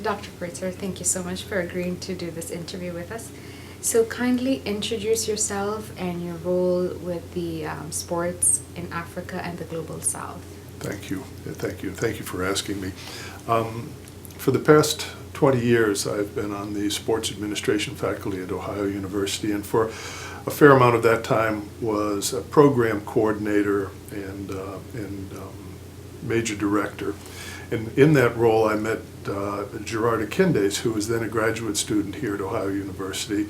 Dr. Kreutzer, thank you so much for agreeing to do this interview with us. So kindly introduce yourself and your role with the sports in Africa and the Global South. Thank you. Thank you for asking me. For the past 20 years, I've been on the sports administration faculty at Ohio University, and for a fair amount of that time was a program coordinator and major director. And in that role, I met Gerard Akindes, who was then a graduate student here at Ohio University,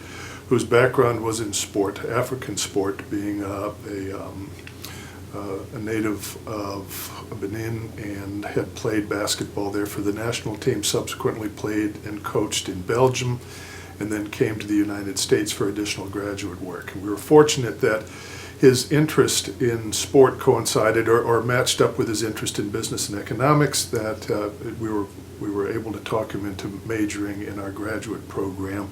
whose background was in sport, African sport, being a native of Benin and had played basketball there for the national team, subsequently played and coached in Belgium, and then came to the United States for additional graduate work. And we were fortunate that his interest in sport coincided or matched up with his interest in business and economics, that we were able to talk him into majoring in our graduate program.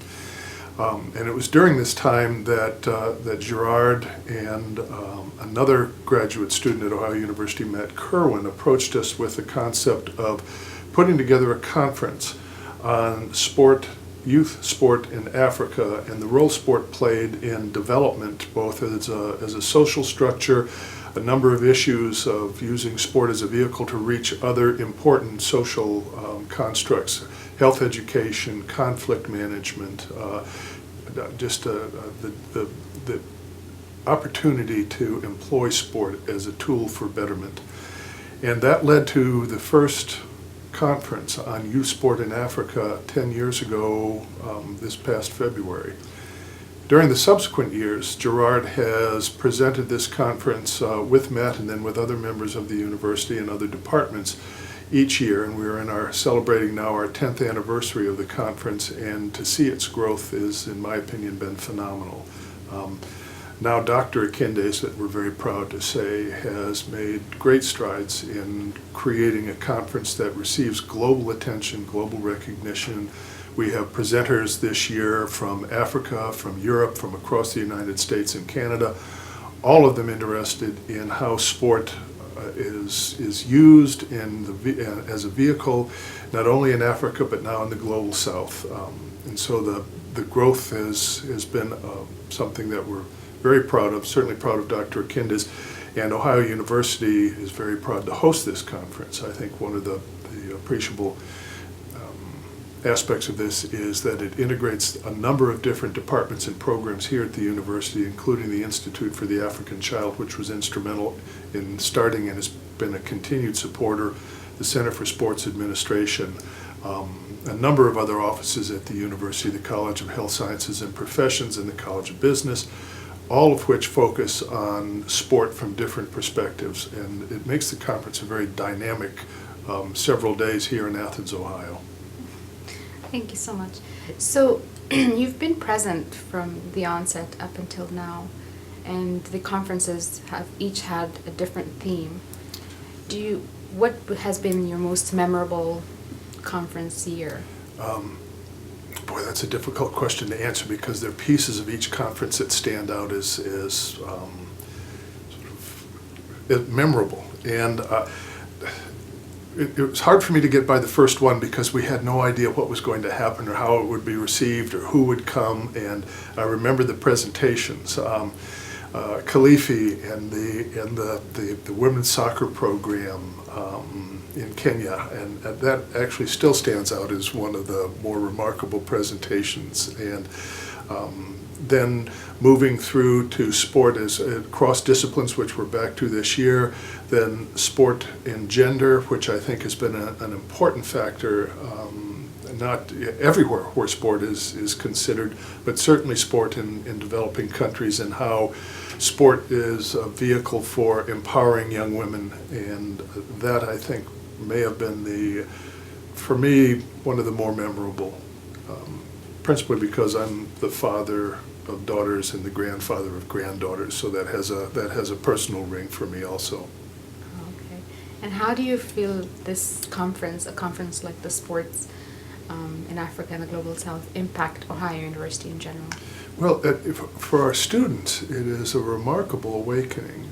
And it was during this time that Gerard and another graduate student at Ohio University, Matt Kerwin, approached us with the concept of putting together a conference on sport, youth sport in Africa, and the role sport played in development, both as a social structure, a number of issues of using sport as a vehicle to reach other important social constructs, health education, conflict management, just the opportunity to employ sport as a tool for betterment. And that led to the first conference on youth sport in Africa 10 years ago, this past February. During the subsequent years, Gerard has presented this conference with Matt and then with other members of the university and other departments each year, and we're celebrating now our 10th anniversary of the conference, and to see its growth is, in my opinion, been phenomenal. Now Dr. Akindes, that we're very proud to say, has made great strides in creating a conference that receives global attention, global recognition. We have presenters this year from Africa, from Europe, from across the United States and Canada, all of them interested in how sport is used as a vehicle, not only in Africa, but now in the Global South. And so the growth has been something that we're very proud of, certainly proud of Dr. Akindes, and Ohio University is very proud to host this conference. I think one of the appreciable aspects of this is that it integrates a number of different departments and programs here at the university, including the Institute for the African Child, which was instrumental in starting and has been a continued supporter, the Center for Sports Administration, a number of other offices at the university, the College of Health Sciences and Professions and the College of Business, all of which focus on sport from different perspectives. And it makes the conference a very dynamic several days here in Athens, Ohio. Thank you so much. So you've been present from the onset up until now, and the conferences have each had a different theme. What has been your most memorable conference year? Boy, that's a difficult question to answer because there are pieces of each conference that stand out as memorable. And it was hard for me to get by the first one because we had no idea what was going to happen or how it would be received or who would come. And I remember the presentations. Khalifi and the women's soccer program in Kenya, and that actually still stands out as one of the more remarkable presentations. And then moving through to sport as cross disciplines, which we're back to this year, then sport and gender, which I think has been an important factor, not everywhere where sport is considered, but certainly sport in developing countries, and how sport is a vehicle for empowering young women. And that, I think, may have been for me, one of the more memorable, principally because I'm the father of daughters and the grandfather of granddaughters, so that has a personal ring for me also. Okay. And how do you feel this conference, a conference like the sports in Africa and the Global South, impact Ohio University in general? Well, for our students, it is a remarkable awakening.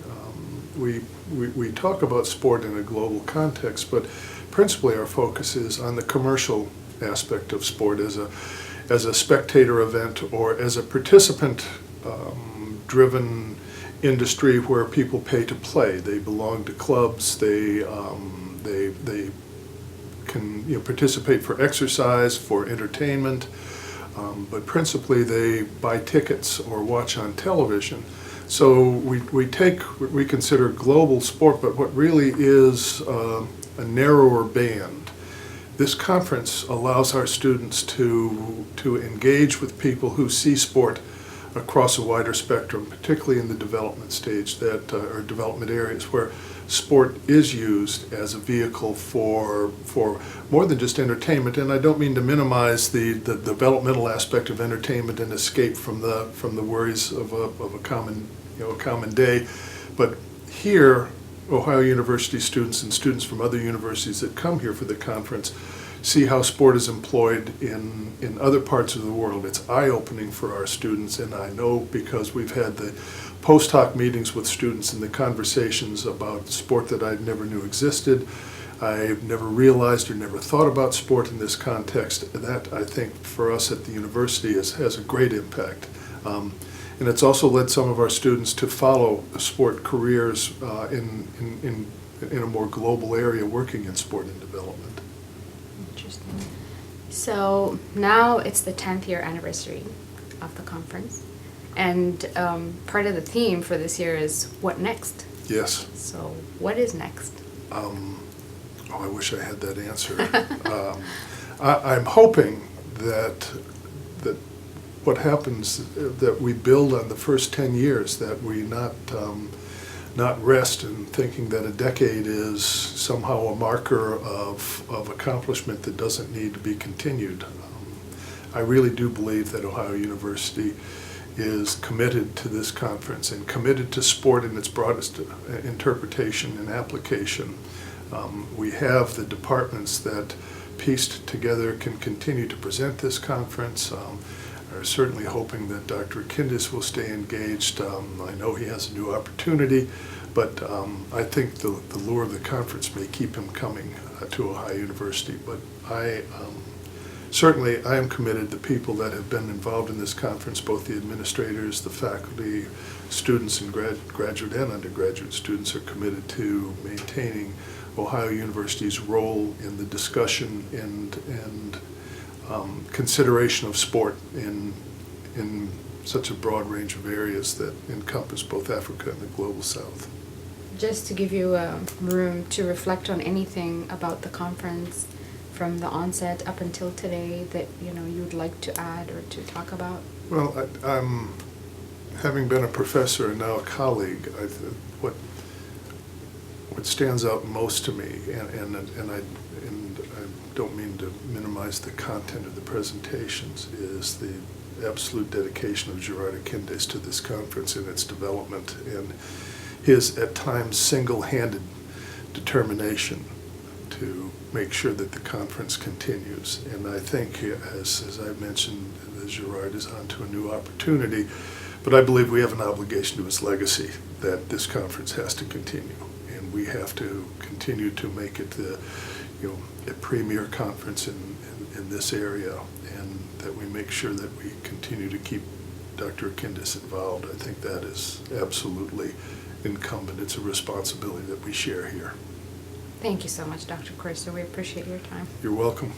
We talk about sport in a global context, but principally our focus is on the commercial aspect of sport as a spectator event or as a participant driven industry where people pay to play. They belong to clubs. They can participate for exercise, for entertainment, but principally they buy tickets or watch on television. So we take what we consider global sport, but what really is a narrower band. This conference allows our students to engage with people who see sport across a wider spectrum, particularly in the development stage or development areas where sport is used as a vehicle for more than just entertainment. And I don't mean to minimize the developmental aspect of entertainment and escape from the worries of a common day, but here Ohio University students and students from other universities that come here for the conference see how sport is employed in other parts of the world. It's eye-opening for our students, and I know because we've had the post-hoc meetings with students and the conversations about sport that I never knew existed. I've never realized or never thought about sport in this context. That, I think, for us at the university has a great impact. And it's also led some of our students to follow sport careers in a more global area working in sport and development. Interesting. So now it's the 10th year anniversary of the conference, and part of the theme for this year is what next? Yes. So what is next? I wish I had that answer. I'm hoping that what happens, that we build on the first 10 years, that we not rest in thinking that a decade is somehow a marker of accomplishment that doesn't need to be continued. I really do believe that Ohio University is committed to this conference and committed to sport in its broadest interpretation and application. We have the departments that pieced together can continue to present this conference. I'm certainly hoping that Dr. Kindis will stay engaged. I know he has a new opportunity, but I think the lure of the conference may keep him coming to Ohio University. But certainly I am committed. The people that have been involved in this conference, both the administrators, the faculty, students, and graduate and undergraduate students, are committed to maintaining Ohio University's role in the discussion and consideration of sport in such a broad range of areas that encompass both Africa and the global South. Just to give you room to reflect on anything about the conference from the onset up until today that you'd like to add or to talk about. Well, I'm having been a professor and now a colleague. What stands out most to me, and I don't mean to minimize the content of the presentations, is the absolute dedication of Gerard Akindis to this conference and its development, and his at times single-handed determination to make sure that the conference continues. And I think, as I mentioned, Gerard is on to a new opportunity, but I believe we have an obligation to his legacy that this conference has to continue, and we have to continue to make it a premier conference in this area, and that we make sure that we continue to keep Dr. Akindis involved. I think that is absolutely incumbent. It's a responsibility that we share here. Thank you so much, Dr. Kreutzer. We appreciate your time. You're welcome.